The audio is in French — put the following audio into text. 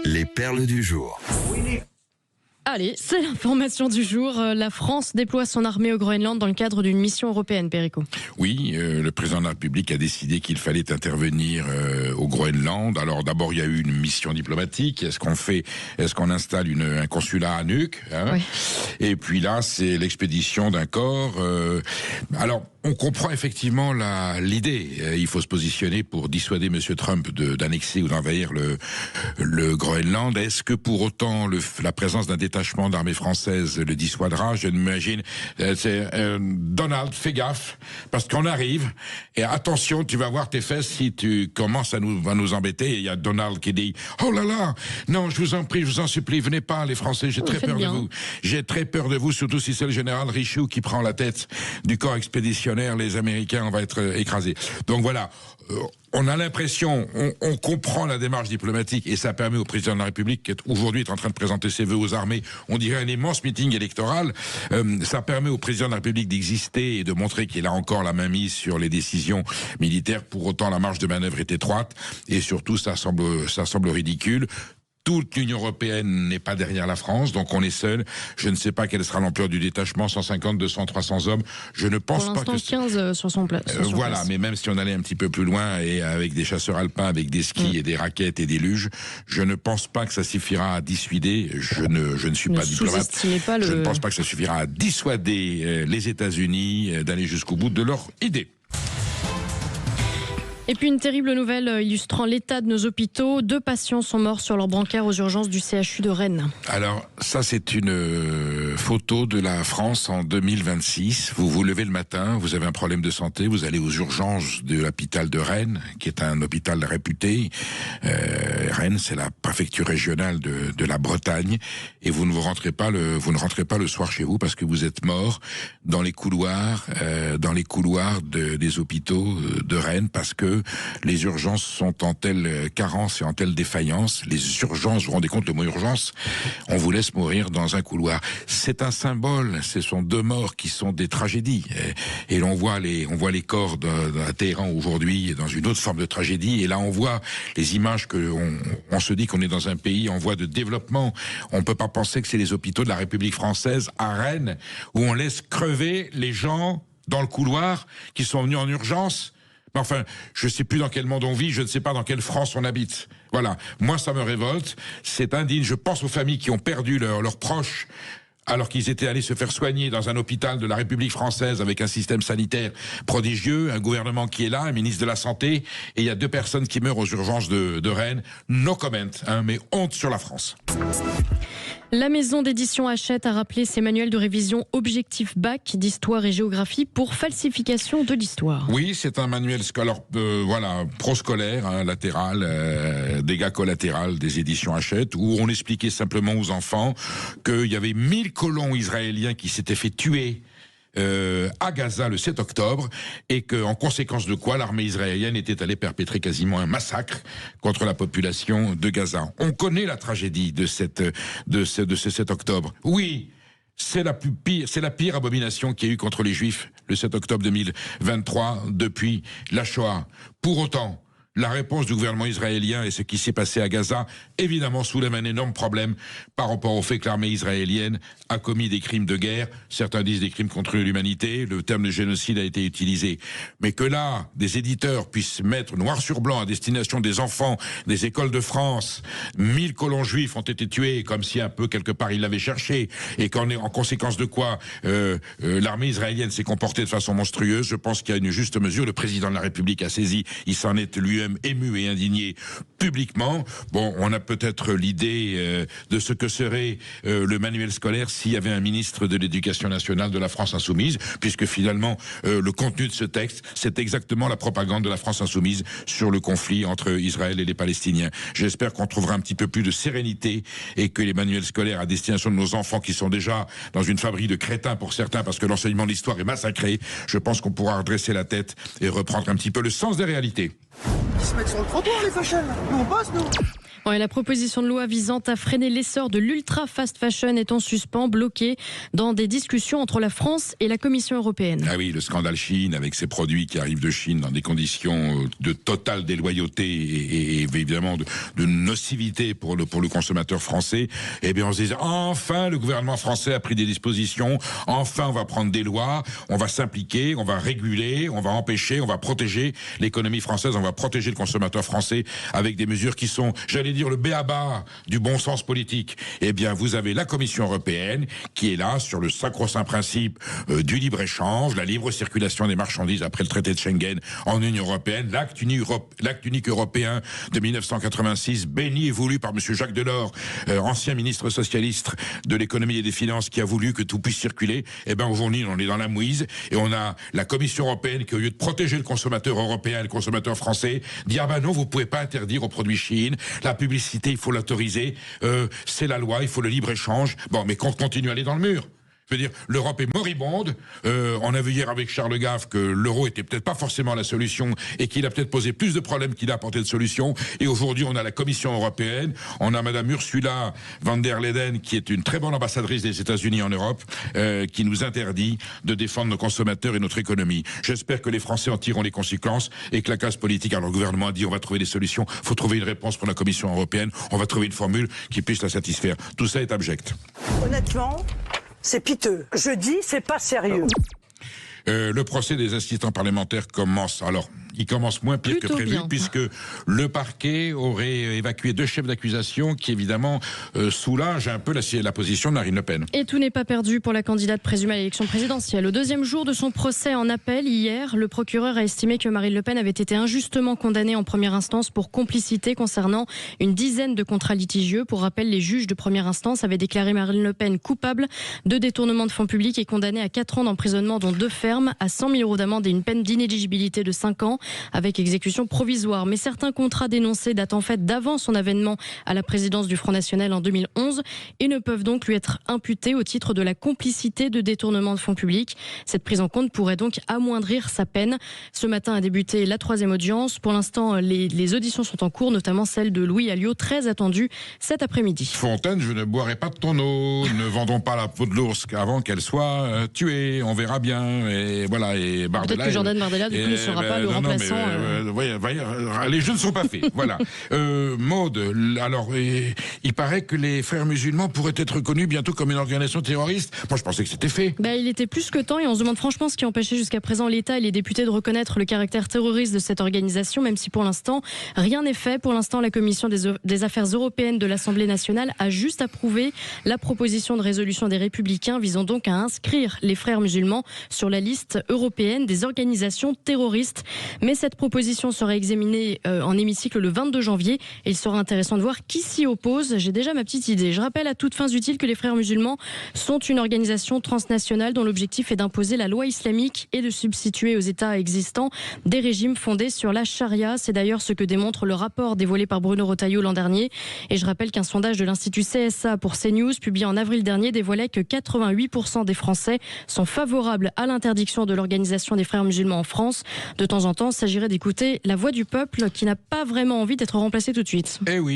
Les perles du jour. Allez, c'est l'information du jour. La France déploie son armée au Groenland dans le cadre d'une mission européenne, Perico. Oui, le président de la République a décidé qu'il fallait intervenir au Groenland. Alors d'abord, il y a eu une mission diplomatique. Est-ce qu'on installe un consulat à Nuuk, hein? Oui. Et puis là, c'est l'expédition d'un corps. Alors, on comprend effectivement l'idée. Il faut se positionner pour dissuader M. Trump d'annexer ou d'envahir le Groenland. Est-ce que pour autant la présence d'un détachement d'armée française le dissuadera? Je m'imagine. Donald, fais gaffe, parce qu'on arrive, et attention, tu vas voir tes fesses si tu commences à nous embêter. Et il y a Donald qui dit, oh là là, non, je vous en prie, je vous en supplie, venez pas les Français, j'ai très peur de vous. J'ai très peur de vous, surtout si c'est le général Richoux qui prend la tête du corps expéditionnaire. Les Américains, on va être écrasés. Donc voilà, on a l'impression, on comprend la démarche diplomatique et ça permet au président de la République, qui aujourd'hui est en train de présenter ses vœux aux armées, on dirait un immense meeting électoral, ça permet au président de la République d'exister et de montrer qu'il a encore la main mise sur les décisions militaires. Pour autant, la marge de manœuvre est étroite et surtout, ça semble ridicule. Toute l'Union européenne n'est pas derrière la France, donc on est seul. Je ne sais pas quelle sera l'ampleur du détachement, 150, 200, 300 hommes. Je ne pense pas que... Pour l'instant, 15 sur son place. Voilà, mais même si on allait un petit peu plus loin, et avec des chasseurs alpins, avec des skis et des raquettes et des luges, je ne pense pas que ça suffira à dissuader, je ne suis pas diplomate, je ne pense pas que ça suffira à dissuader les États-Unis d'aller jusqu'au bout de leur idée. Et puis une terrible nouvelle illustrant l'état de nos hôpitaux. 2 patients sont morts sur leur brancard aux urgences du CHU de Rennes. Alors ça, c'est une photo de la France en 2026. Vous vous levez le matin, vous avez un problème de santé, vous allez aux urgences de l'hôpital de Rennes, qui est un hôpital réputé. Rennes, c'est la préfecture régionale de la Bretagne, et vous ne rentrez pas le soir chez vous parce que vous êtes mort dans les couloirs des hôpitaux de Rennes, parce que les urgences sont en telle carence et en telle défaillance. Les urgences, vous vous rendez compte, le mot urgence, on vous laisse mourir dans un couloir. C'est un symbole, ce sont 2 morts qui sont des tragédies. Et on voit les corps à Téhéran aujourd'hui dans une autre forme de tragédie. Et là, on voit les images on se dit qu'on est dans un pays en voie de développement. On ne peut pas penser que c'est les hôpitaux de la République française à Rennes où on laisse crever les gens dans le couloir qui sont venus en urgence. Enfin, je ne sais plus dans quel monde on vit, je ne sais pas dans quelle France on habite. Voilà, moi ça me révolte, c'est indigne. Je pense aux familles qui ont perdu leurs proches alors qu'ils étaient allés se faire soigner dans un hôpital de la République française avec un système sanitaire prodigieux, un gouvernement qui est là, un ministre de la Santé, et il y a 2 personnes qui meurent aux urgences de Rennes. No comment, mais honte sur la France. La maison d'édition Hachette a rappelé ses manuels de révision Objectif Bac d'histoire et géographie pour falsification de l'histoire. Oui, c'est un manuel scolaire, proscolaire, latéral, dégâts collatéraux des éditions Hachette, où on expliquait simplement aux enfants qu'il y avait 1000 colons israéliens qui s'étaient fait tuer à Gaza le 7 octobre, et qu'en conséquence de quoi l'armée israélienne était allée perpétrer quasiment un massacre contre la population de Gaza. On connaît la tragédie de ce 7 octobre. Oui, c'est la pire abomination qu'il y a eu contre les Juifs le 7 octobre 2023 depuis la Shoah. Pour autant, la réponse du gouvernement israélien et ce qui s'est passé à Gaza, évidemment, soulève un énorme problème par rapport au fait que l'armée israélienne a commis des crimes de guerre. Certains disent des crimes contre l'humanité. Le terme de génocide a été utilisé. Mais que là, des éditeurs puissent mettre noir sur blanc à destination des enfants des écoles de France, 1000 colons juifs ont été tués, comme si un peu quelque part ils l'avaient cherché, et en conséquence de quoi l'armée israélienne s'est comportée de façon monstrueuse. Je pense qu'il y a une juste mesure. Le président de la République a saisi, il s'en est lui ému et indigné publiquement. Bon, on a peut-être l'idée de ce que serait le manuel scolaire s'il y avait un ministre de l'Éducation nationale de la France insoumise, puisque finalement le contenu de ce texte, c'est exactement la propagande de la France insoumise sur le conflit entre Israël et les Palestiniens. J'espère qu'on trouvera un petit peu plus de sérénité et que les manuels scolaires à destination de nos enfants, qui sont déjà dans une fabrique de crétins pour certains, parce que l'enseignement de l'histoire est massacré, je pense qu'on pourra redresser la tête et reprendre un petit peu le sens des réalités. Ils se mettent sur le trottoir, les fachos. Nous, on passe, nous. Ouais, la proposition de loi visant à freiner l'essor de l'ultra fast fashion est en suspens, bloquée dans des discussions entre la France et la Commission européenne. Ah oui, le scandale Chine avec ces produits qui arrivent de Chine dans des conditions de totale déloyauté et évidemment de nocivité pour le consommateur français. Eh bien, on se disait enfin le gouvernement français a pris des dispositions, enfin on va prendre des lois, on va s'impliquer, on va réguler, on va empêcher, on va protéger l'économie française, on va protéger le consommateur français avec des mesures qui sont, j'allais dire, le b.a.-ba du bon sens politique. Eh bien, vous avez la Commission européenne qui est là sur le sacro-saint principe du libre-échange, la libre circulation des marchandises après le traité de Schengen en Union européenne, l'acte unique européen de 1986, béni et voulu par monsieur Jacques Delors, ancien ministre socialiste de l'économie et des finances, qui a voulu que tout puisse circuler. Eh bien, aujourd'hui, on est dans la mouise et on a la Commission européenne qui, au lieu de protéger le consommateur européen et le consommateur français, dit ah ben non, vous pouvez pas interdire aux produits Chine, la publicité, il faut l'autoriser, c'est la loi, il faut le libre-échange. Bon, mais qu'on continue à aller dans le mur. Je veux dire, l'Europe est moribonde. On a vu hier avec Charles Gave que l'euro était peut-être pas forcément la solution et qu'il a peut-être posé plus de problèmes qu'il a apporté de solutions. Et aujourd'hui, on a la Commission européenne, on a Madame Ursula von der Leyen, qui est une très bonne ambassadrice des États-Unis en Europe, qui nous interdit de défendre nos consommateurs et notre économie. J'espère que les Français en tireront les conséquences et que la classe politique, alors le gouvernement a dit on va trouver des solutions, faut trouver une réponse pour la Commission européenne, on va trouver une formule qui puisse la satisfaire. Tout ça est abject. Honnêtement, c'est piteux. Je dis, c'est pas sérieux. Le procès des assistants parlementaires commence. Alors, il commence moins pire Plutôt que prévu, bien, puisque le parquet aurait évacué 2 chefs d'accusation qui, évidemment, soulagent un peu la position de Marine Le Pen. Et tout n'est pas perdu pour la candidate présumée à l'élection présidentielle. Au deuxième jour de son procès en appel, hier, le procureur a estimé que Marine Le Pen avait été injustement condamnée en première instance pour complicité concernant une dizaine de contrats litigieux. Pour rappel, les juges de première instance avaient déclaré Marine Le Pen coupable de détournement de fonds publics et condamnée à 4 ans d'emprisonnement, dont 2 fermes, à 100 000 € d'amende et une peine d'inéligibilité de 5 ans. Avec exécution provisoire. Mais certains contrats dénoncés datent en fait d'avant son avènement à la présidence du Front National en 2011 et ne peuvent donc lui être imputés au titre de la complicité de détournement de fonds publics. Cette prise en compte pourrait donc amoindrir sa peine. Ce matin a débuté la 3e audience. Pour l'instant, les auditions sont en cours, notamment celle de Louis Alliot, très attendue cet après-midi. Fontaine, je ne boirai pas de ton eau. Ne vendons pas la peau de l'ours avant qu'elle soit tuée. On verra bien. Et voilà. Et Bardella. Peut-être que Jordan Bardella du coup ne sera pas le remplaçant. Les jeux ne sont pas faits. Voilà. Maud, alors, il paraît que les frères musulmans pourraient être reconnus bientôt comme une organisation terroriste. Moi, je pensais que c'était fait. Il était plus que temps et on se demande franchement ce qui empêchait jusqu'à présent l'État et les députés de reconnaître le caractère terroriste de cette organisation, même si pour l'instant, rien n'est fait. Pour l'instant, la Commission des Affaires européennes de l'Assemblée nationale a juste approuvé la proposition de résolution des Républicains visant donc à inscrire les frères musulmans sur la liste européenne des organisations terroristes. Mais cette proposition sera examinée en hémicycle le 22 janvier et il sera intéressant de voir qui s'y oppose. J'ai déjà ma petite idée. Je rappelle à toutes fins utiles que les frères musulmans sont une organisation transnationale dont l'objectif est d'imposer la loi islamique et de substituer aux États existants des régimes fondés sur la charia. C'est d'ailleurs ce que démontre le rapport dévoilé par Bruno Retailleau l'an dernier. Et je rappelle qu'un sondage de l'Institut CSA pour CNews, publié en avril dernier, dévoilait que 88% des Français sont favorables à l'interdiction de l'organisation des frères musulmans en France. De temps en temps, il s'agirait d'écouter la voix du peuple qui n'a pas vraiment envie d'être remplacée tout de suite. Eh oui.